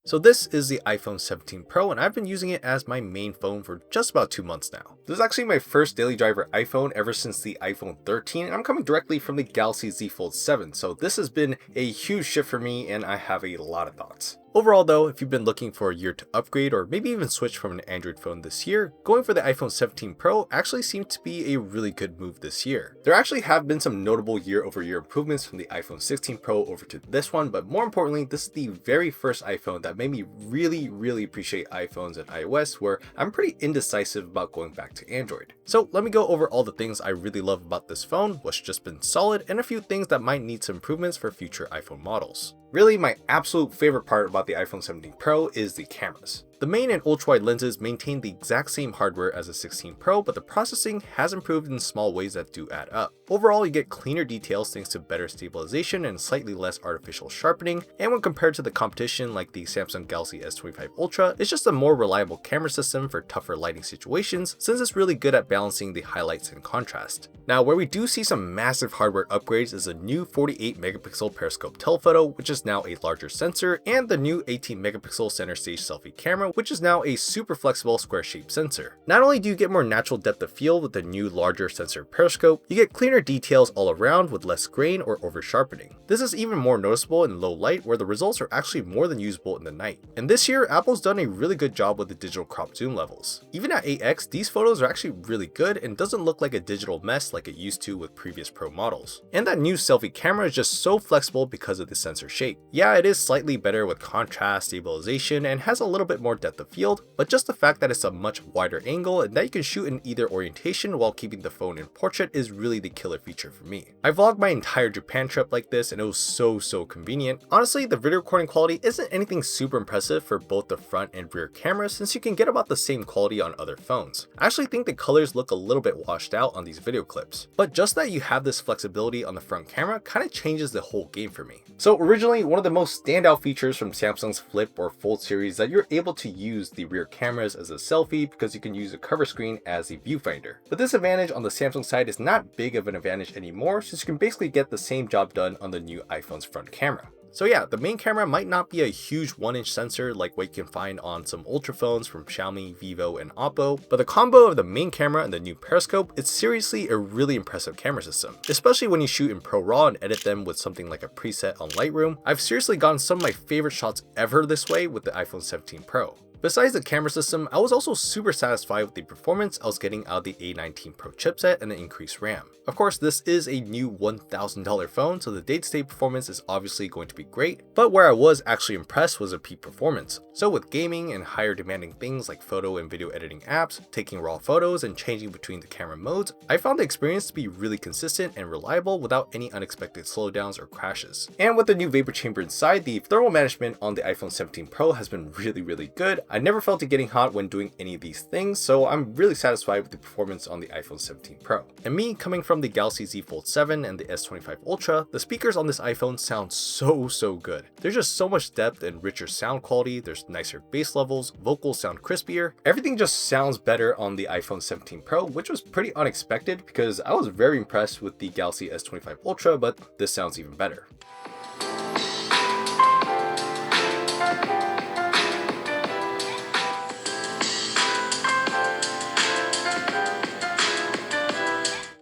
So this is the iPhone 17 Pro and I've been using it as my main phone for just about 2 months now. This is actually my first daily driver iPhone ever since the iPhone 13 and I'm coming directly from the Galaxy Z Fold 7, so this has been a huge shift for me and I have a lot of thoughts. Overall though, if you've been looking for a year to upgrade or maybe even switch from an Android phone this year, going for the iPhone 17 Pro actually seemed to be a really good move this year. There actually have been some notable year-over-year improvements from the iPhone 16 Pro over to this one, but more importantly, this is the very first iPhone that made me really appreciate iPhones and iOS, where I'm pretty indecisive about going back to Android. So let me go over all the things I really love about this phone, what's just been solid, and a few things that might need some improvements for future iPhone models. Really, my absolute favorite part about the iPhone 17 Pro is the cameras. The main and ultra-wide lenses maintain the exact same hardware as the 16 Pro, but the processing has improved in small ways that do add up. Overall, you get cleaner details thanks to better stabilization and slightly less artificial sharpening, and when compared to the competition like the Samsung Galaxy S25 Ultra, it's just a more reliable camera system for tougher lighting situations since it's really good at balancing the highlights and contrast. Now, where we do see some massive hardware upgrades is a new 48 megapixel periscope telephoto, which is now a larger sensor, and the new 18 megapixel center stage selfie camera, which is now a super flexible square-shaped sensor. Not only do you get more natural depth of field with the new larger sensor periscope, you get cleaner details all around with less grain or over sharpening. This is even more noticeable in low light, where the results are actually more than usable in the night. And this year, Apple's done a really good job with the digital crop zoom levels. Even at 8x, these photos are actually really good and doesn't look like a digital mess like it used to with previous Pro models. And that new selfie camera is just so flexible because of the sensor shape. Yeah, it is slightly better with contrast, stabilization, and has a little bit more depth of field, but just the fact that it's a much wider angle and that you can shoot in either orientation while keeping the phone in portrait is really the killer feature for me. I vlogged my entire Japan trip like this and it was so convenient. Honestly, the video recording quality isn't anything super impressive for both the front and rear cameras since you can get about the same quality on other phones. I actually think the colors look a little bit washed out on these video clips, but just that you have this flexibility on the front camera kind of changes the whole game for me. So originally, one of the most standout features from Samsung's Flip or Fold series is that you're able to use the rear cameras as a selfie because you can use a cover screen as a viewfinder. But this advantage on the Samsung side is not big of an advantage anymore since you can basically get the same job done on the new iPhone's front camera. So yeah, the main camera might not be a huge 1-inch sensor like what you can find on some Ultra phones from Xiaomi, Vivo, and Oppo, but the combo of the main camera and the new periscope is seriously a really impressive camera system, especially when you shoot in ProRAW and edit them with something like a preset on Lightroom. I've seriously gotten some of my favorite shots ever this way with the iPhone 17 Pro. Besides the camera system, I was also super satisfied with the performance I was getting out of the A19 Pro chipset and the increased RAM. Of course, this is a new $1,000 phone, so the day-to-day performance is obviously going to be great, but where I was actually impressed was the peak performance. So with gaming and higher demanding things like photo and video editing apps, taking raw photos and changing between the camera modes, I found the experience to be really consistent and reliable without any unexpected slowdowns or crashes. And with the new vapor chamber inside, the thermal management on the iPhone 17 Pro has been really good. I never felt it getting hot when doing any of these things, so I'm really satisfied with the performance on the iPhone 17 Pro. And me, coming from the Galaxy Z Fold 7 and the S25 Ultra, the speakers on this iPhone sound so good. There's just so much depth and richer sound quality, there's nicer bass levels, vocals sound crispier, everything just sounds better on the iPhone 17 Pro, which was pretty unexpected because I was very impressed with the Galaxy S25 Ultra, but this sounds even better.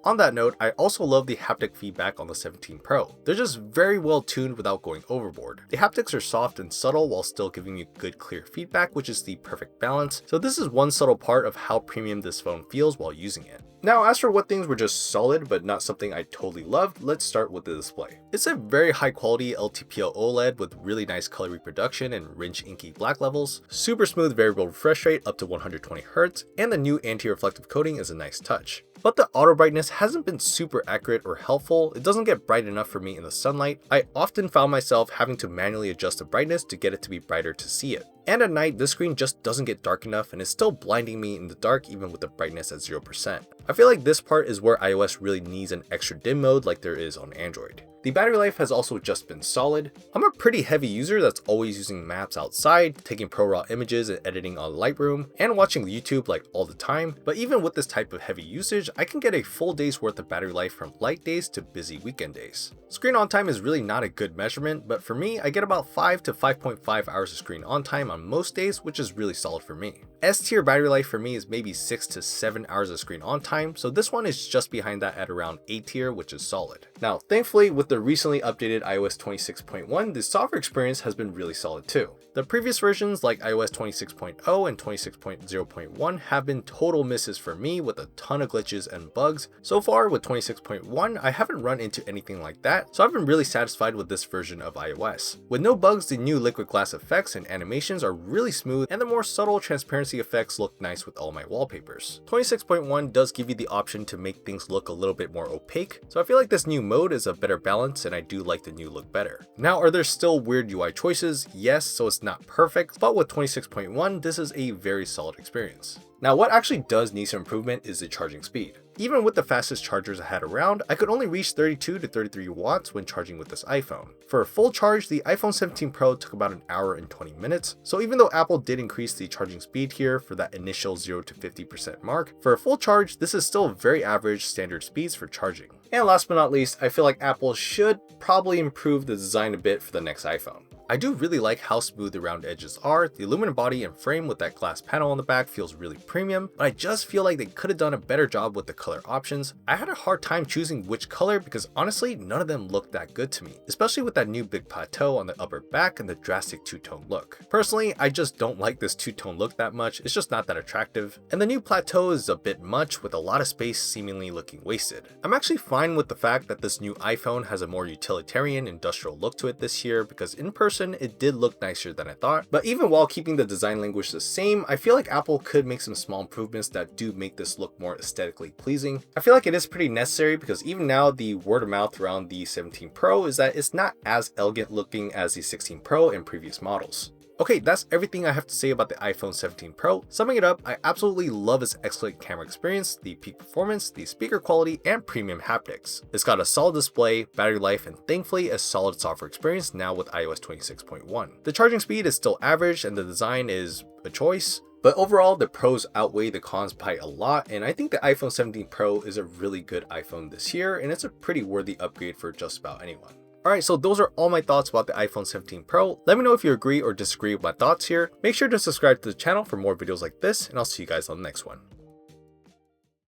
On that note, I also love the haptic feedback on the 17 Pro. They're just very well tuned without going overboard. The haptics are soft and subtle while still giving you good clear feedback, which is the perfect balance. So this is one subtle part of how premium this phone feels while using it. Now, as for what things were just solid but not something I totally loved, let's start with the display. It's a very high quality LTPO OLED with really nice color reproduction and rich inky black levels, super smooth variable refresh rate up to 120Hz, and the new anti-reflective coating is a nice touch. But the auto brightness hasn't been super accurate or helpful. It doesn't get bright enough for me in the sunlight. I often found myself having to manually adjust the brightness to get it to be brighter to see it. And at night, this screen just doesn't get dark enough and is still blinding me in the dark even with the brightness at 0%. I feel like this part is where iOS really needs an extra dim mode like there is on Android. The The battery life has also just been solid. I'm a pretty heavy user that's always using maps outside, taking pro raw images and editing on Lightroom, and watching YouTube like all the time, but even with this type of heavy usage, I can get a full day's worth of battery life from light days to busy weekend days. Screen on time is really not a good measurement, but for me, I get about 5 to 5.5 hours of screen on time on most days, which is really solid for me. S tier battery life for me is maybe 6 to 7 hours of screen on time, so this one is just behind that at around A tier, which is solid. Now, thankfully, with the recently updated iOS 26.1, the software experience has been really solid too. The previous versions like iOS 26.0 and 26.0.1 have been total misses for me with a ton of glitches and bugs. So far with 26.1, I haven't run into anything like that, so I've been really satisfied with this version of iOS. With no bugs, the new liquid glass effects and animations are really smooth, and the more subtle transparency effects look nice with all my wallpapers. 26.1 does give you the option to make things look a little bit more opaque, so I feel like this new mode is a better balance and I do like the new look better. Now, are there still weird UI choices? Yes, so it's not perfect, but with 26.1, this is a very solid experience. Now, what actually does need some improvement is the charging speed. Even with the fastest chargers I had around, I could only reach 32 to 33 watts when charging with this iPhone. For a full charge, the iPhone 17 Pro took about an hour and 20 minutes, so even though Apple did increase the charging speed here for that initial 0 to 50% mark, for a full charge, this is still very average standard speeds for charging. And last but not least, I feel like Apple should probably improve the design a bit for the next iPhone. I do really like how smooth the round edges are. The aluminum body and frame with that glass panel on the back feels really premium, but I just feel like they could have done a better job with the color options. I had a hard time choosing which color because honestly, none of them looked that good to me, especially with that new big plateau on the upper back and the drastic two-tone look. Personally, I just don't like this two-tone look that much. It's just not that attractive. And the new plateau is a bit much with a lot of space seemingly looking wasted. I'm actually fine with the fact that this new iPhone has a more utilitarian industrial look to it this year because in person, it did look nicer than I thought, but even while keeping the design language the same, I feel like Apple could make some small improvements that do make this look more aesthetically pleasing. I feel like it is pretty necessary because even now the word of mouth around the 17 Pro is that it's not as elegant looking as the 16 Pro and previous models. Okay, that's everything I have to say about the iPhone 17 Pro. Summing it up, I absolutely love its excellent camera experience, the peak performance, the speaker quality, and premium haptics. It's got a solid display, battery life, and thankfully a solid software experience now with iOS 26.1. The charging speed is still average and the design is a choice, but overall the pros outweigh the cons by a lot, and I think the iPhone 17 Pro is a really good iPhone this year, and it's a pretty worthy upgrade for just about anyone. Alright, so those are all my thoughts about the iPhone 17 Pro. Let me know if you agree or disagree with my thoughts here. Make sure to subscribe to the channel for more videos like this, and I'll see you guys on the next one.